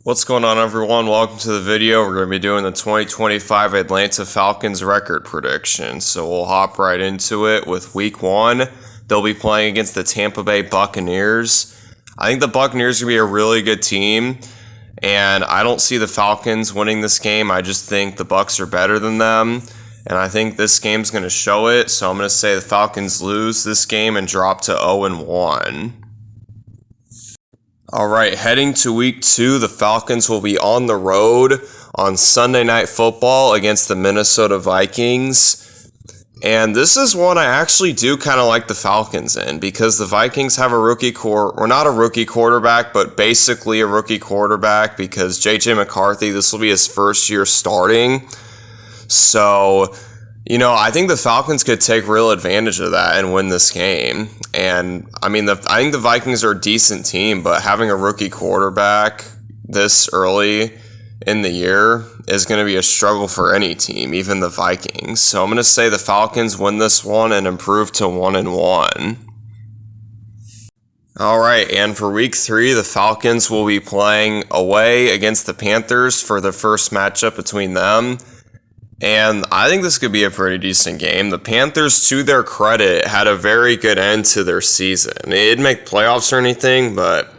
What's going on, everyone? Welcome to the video. We're going to be doing the 2025 Atlanta Falcons record prediction. So we'll hop right into it with week 1. They'll be playing against the Tampa Bay Buccaneers. I think the Buccaneers are going to be a really good team, and I don't see the Falcons winning this game. I just think the Bucs are better than them, and I think this game's going to show it. So I'm going to say the Falcons lose this game and drop to 0-1. All right, heading to week 2, the Falcons will be on the road on Sunday Night Football against the Minnesota Vikings. And this is one I actually do kind of like the Falcons in, because the Vikings have not a rookie quarterback, but basically a rookie quarterback, because J.J. McCarthy, this will be his first year starting. So, I think the Falcons could take real advantage of that and win this game. And, I think the Vikings are a decent team, but having a rookie quarterback this early in the year is going to be a struggle for any team, even the Vikings. So I'm going to say the Falcons win this one and improve to 1-1. All right, and for week 3, the Falcons will be playing away against the Panthers for the first matchup between them. And I think this could be a pretty decent game. The Panthers, to their credit, had a very good end to their season. They didn't make playoffs or anything, but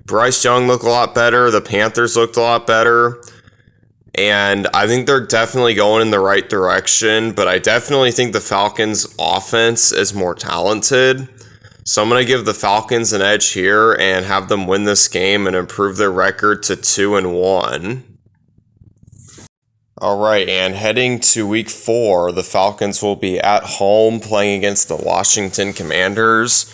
Bryce Young looked a lot better. The Panthers looked a lot better. And I think they're definitely going in the right direction, but I definitely think the Falcons' offense is more talented. So I'm going to give the Falcons an edge here and have them win this game and improve their record to 2-1. All right, and heading to week 4, the Falcons will be at home playing against the Washington Commanders.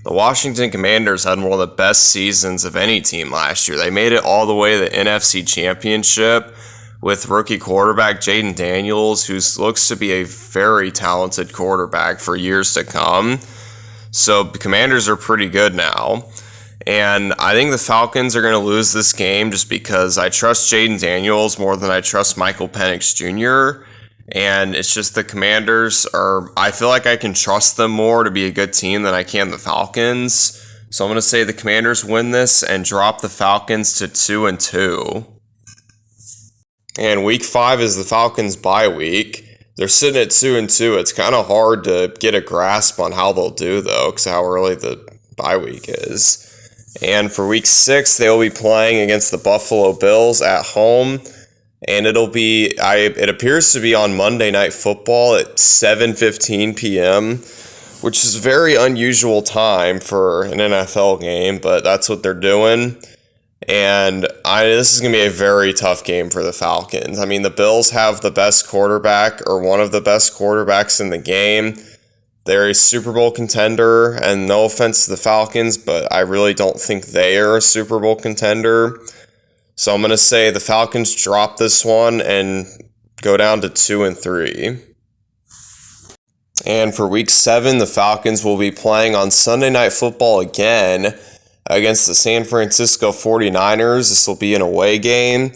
The Washington Commanders had one of the best seasons of any team last year. They made it all the way to the NFC Championship with rookie quarterback Jaden Daniels, who looks to be a very talented quarterback for years to come. So the Commanders are pretty good now. And I think the Falcons are going to lose this game just because I trust Jaden Daniels more than I trust Michael Penix Jr. And it's just the Commanders I feel like I can trust them more to be a good team than I can the Falcons. So I'm going to say the Commanders win this and drop the Falcons to 2-2. And week 5 is the Falcons' bye week. They're sitting at 2-2. It's kind of hard to get a grasp on how they'll do, though, because how early the bye week is. And for week 6, they will be playing against the Buffalo Bills at home. And it appears to be on Monday Night Football at 7:15 p.m., which is a very unusual time for an NFL game, but that's what they're doing. And this is going to be a very tough game for the Falcons. The Bills have the best quarterback, or one of the best quarterbacks in the game. They're a Super Bowl contender, and no offense to the Falcons, but I really don't think they are a Super Bowl contender. So I'm going to say the Falcons drop this one and go down to 2-3. And for week 7, the Falcons will be playing on Sunday Night Football again against the San Francisco 49ers. This will be an away game.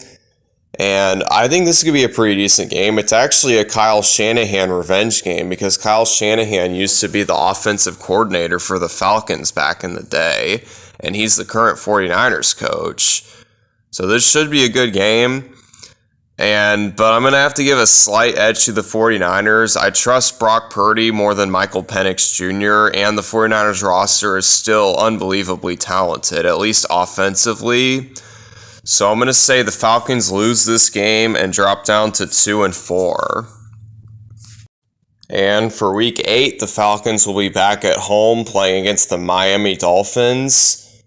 And I think this is going to be a pretty decent game. It's actually a Kyle Shanahan revenge game, because Kyle Shanahan used to be the offensive coordinator for the Falcons back in the day, and he's the current 49ers coach. So this should be a good game. But I'm going to have to give a slight edge to the 49ers. I trust Brock Purdy more than Michael Penix Jr., and the 49ers roster is still unbelievably talented, at least offensively. So I'm going to say the Falcons lose this game and drop down to 2-4. And for week 8, the Falcons will be back at home playing against the Miami Dolphins.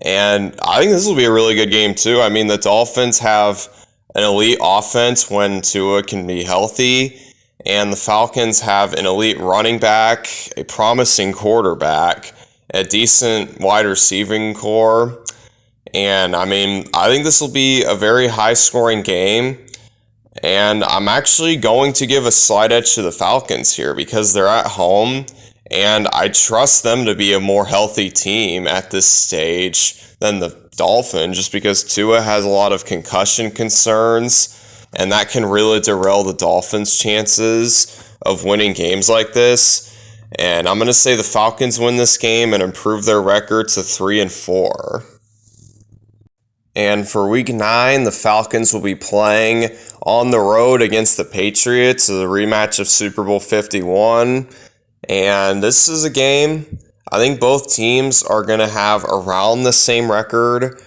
And I think this will be a really good game too. The Dolphins have an elite offense when Tua can be healthy, and the Falcons have an elite running back, a promising quarterback, a decent wide receiving core. And I think this will be a very high-scoring game. And I'm actually going to give a slight edge to the Falcons here, because they're at home, and I trust them to be a more healthy team at this stage than the Dolphins, just because Tua has a lot of concussion concerns, and that can really derail the Dolphins' chances of winning games like this. And I'm going to say the Falcons win this game and improve their record to 3-4. And for week 9, the Falcons will be playing on the road against the Patriots, so the rematch of Super Bowl 51. And this is a game, I think both teams are going to have around the same record.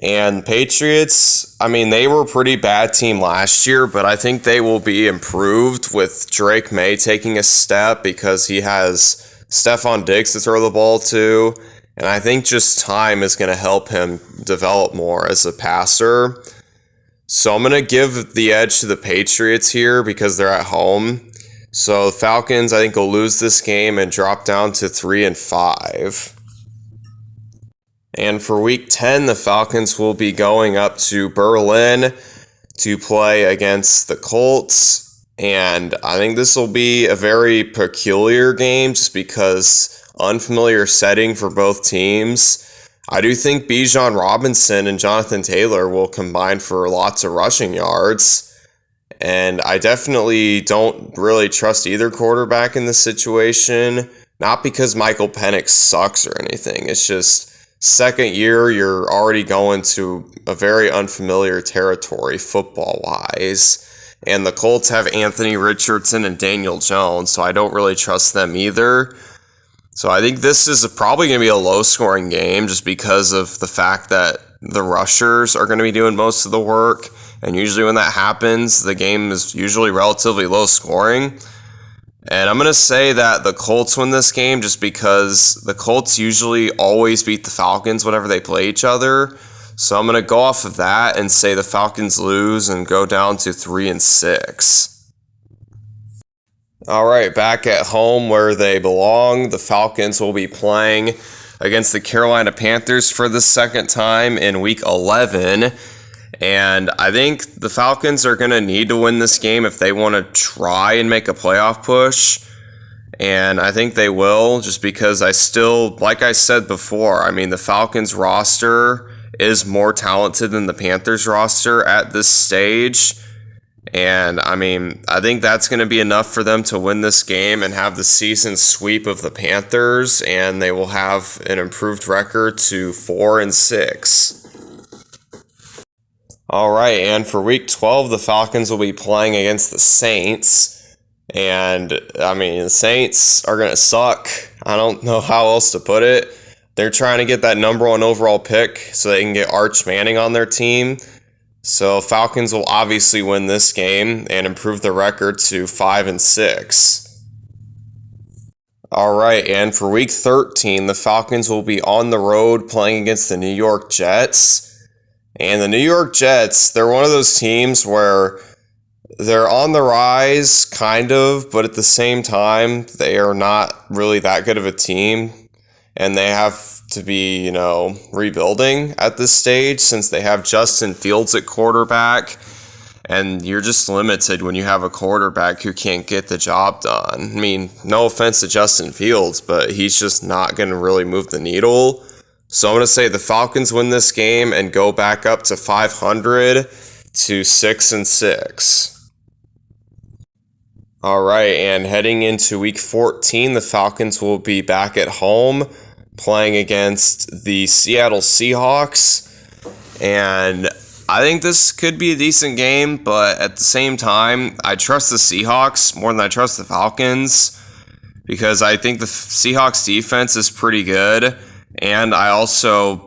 And Patriots, I mean, they were a pretty bad team last year, but I think they will be improved with Drake May taking a step because he has Stephon Diggs to throw the ball to. And I think just time is going to help him develop more as a passer. So I'm going to give the edge to the Patriots here because they're at home. So the Falcons, I think, will lose this game and drop down to 3-5. And for week 10, the Falcons will be going up to Berlin to play against the Colts. And I think this will be a very peculiar game just because unfamiliar setting for both teams. I do think Bijan Robinson and Jonathan Taylor will combine for lots of rushing yards. And I definitely don't really trust either quarterback in this situation. Not because Michael Penix sucks or anything. It's just second year, you're already going to a very unfamiliar territory football-wise. And the Colts have Anthony Richardson and Daniel Jones, so I don't really trust them either. So I think this is probably going to be a low-scoring game just because of the fact that the rushers are going to be doing most of the work. And usually when that happens, the game is usually relatively low-scoring. And I'm going to say that the Colts win this game just because the Colts usually always beat the Falcons whenever they play each other. So I'm going to go off of that and say the Falcons lose and go down to 3-6. All right, back at home where they belong, the Falcons will be playing against the Carolina Panthers for the second time in Week 11. And I think the Falcons are going to need to win this game if they want to try and make a playoff push. And I think they will just because I still, like I said before, I mean, the Falcons roster is more talented than the Panthers roster at this stage. And, I mean, I think that's going to be enough for them to win this game and have the season sweep of the Panthers, and they will have an improved record to 4-6. All right, and for Week 12, the Falcons will be playing against the Saints. And, I mean, the Saints are going to suck. I don't know how else to put it. They're trying to get that number 1 overall pick so they can get Arch Manning on their team. So Falcons will obviously win this game and improve the record to 5-6. All right, and for Week 13, the Falcons will be on the road playing against the New York Jets. And the New York Jets, they're one of those teams where they're on the rise, kind of, but at the same time, they are not really that good of a team. And they have to be, rebuilding at this stage since they have Justin Fields at quarterback. And you're just limited when you have a quarterback who can't get the job done. I mean, no offense to Justin Fields, but he's just not going to really move the needle. So I'm going to say the Falcons win this game and go back up to 500 to 6-6. All right, and heading into Week 14, the Falcons will be back at home playing against the Seattle Seahawks. And I think this could be a decent game, but at the same time, I trust the Seahawks more than I trust the Falcons because I think the Seahawks defense is pretty good. And I also,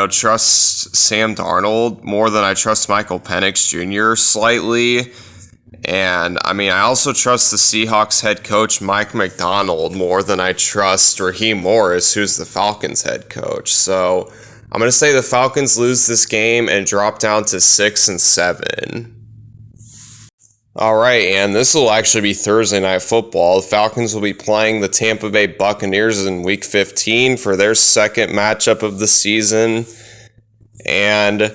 trust Sam Darnold more than I trust Michael Penix Jr. slightly. And, I also trust the Seahawks head coach, Mike McDonald, more than I trust Raheem Morris, who's the Falcons head coach. So I'm going to say the Falcons lose this game and drop down to 6-7. All right, and this will actually be Thursday Night Football. The Falcons will be playing the Tampa Bay Buccaneers in Week 15 for their second matchup of the season. And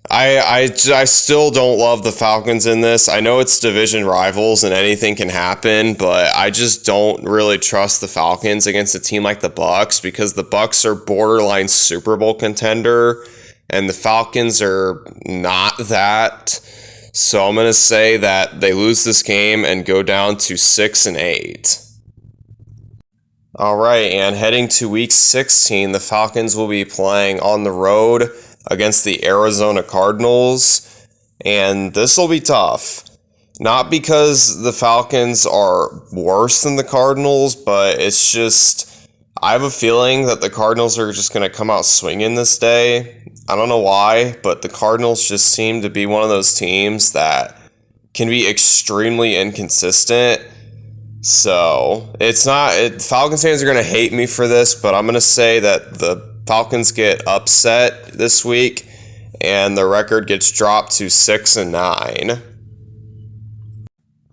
I still don't love the Falcons in this. I know it's division rivals and anything can happen, but I just don't really trust the Falcons against a team like the Bucs because the Bucs are borderline Super Bowl contender and the Falcons are not that. So I'm going to say that they lose this game and go down to 6-8. All right, and heading to Week 16, the Falcons will be playing on the road against the Arizona Cardinals, and this will be tough. Not because the Falcons are worse than the Cardinals, but it's just, I have a feeling that the Cardinals are just going to come out swinging this day. I don't know why, but the Cardinals just seem to be one of those teams that can be extremely inconsistent. So, Falcons fans are going to hate me for this, but I'm going to say that the Falcons get upset this week, and the record gets dropped to 6-9.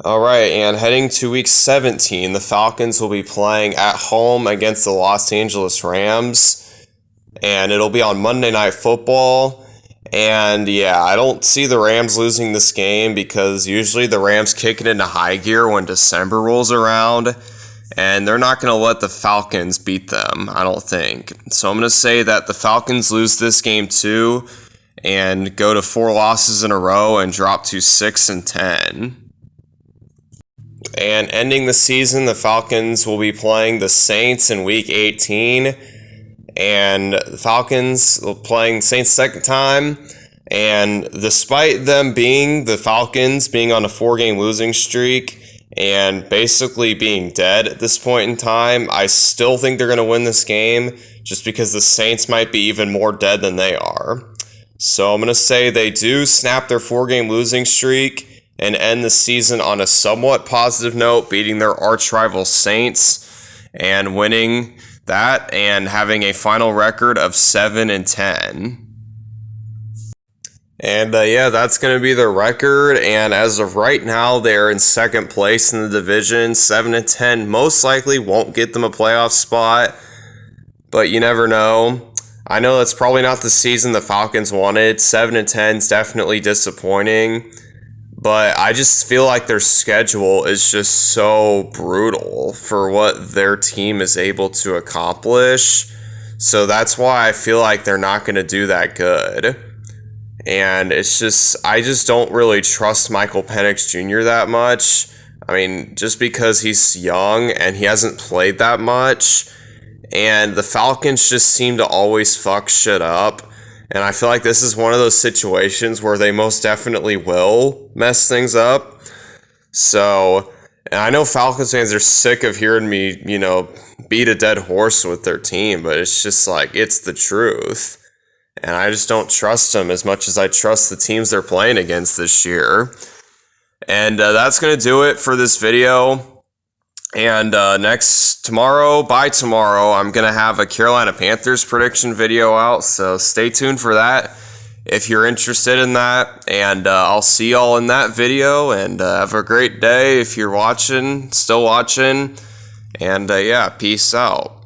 All right, and heading to week 17, the Falcons will be playing at home against the Los Angeles Rams, and it'll be on Monday Night Football. And yeah, I don't see the Rams losing this game because usually the Rams kick it into high gear when December rolls around, and they're not going to let the Falcons beat them, I don't think. So I'm going to say that the Falcons lose this game too and go to 4 losses in a row and drop to 6-10. And ending the season, the Falcons will be playing the Saints in Week 18. And the Falcons will playing Saints second time. And despite them being the Falcons, being on a 4-game losing streak and basically being dead at this point in time, I still think they're going to win this game just because the Saints might be even more dead than they are. So I'm going to say they do snap their 4-game losing streak and end the season on a somewhat positive note, beating their arch rival Saints and winning that and having a final record of 7-10. And yeah, that's going to be their record. And as of right now, they're in second place in the division. 7-10 most likely won't get them a playoff spot, but you never know. I know that's probably not the season the Falcons wanted. 7-10 is definitely disappointing. But I just feel like their schedule is just so brutal for what their team is able to accomplish. So that's why I feel like they're not going to do that good. And it's just, I just don't really trust Michael Penix Jr. that much. I mean, just because he's young and he hasn't played that much. And the Falcons just seem to always fuck shit up. And I feel like this is one of those situations where they most definitely will mess things up. So, and I know Falcons fans are sick of hearing me, beat a dead horse with their team, but it's just like, it's the truth. And I just don't trust them as much as I trust the teams they're playing against this year. And that's going to do it for this video. And by tomorrow, I'm going to have a Carolina Panthers prediction video out, so stay tuned for that if you're interested in that. And I'll see y'all in that video, and have a great day if you're still watching. And yeah, peace out.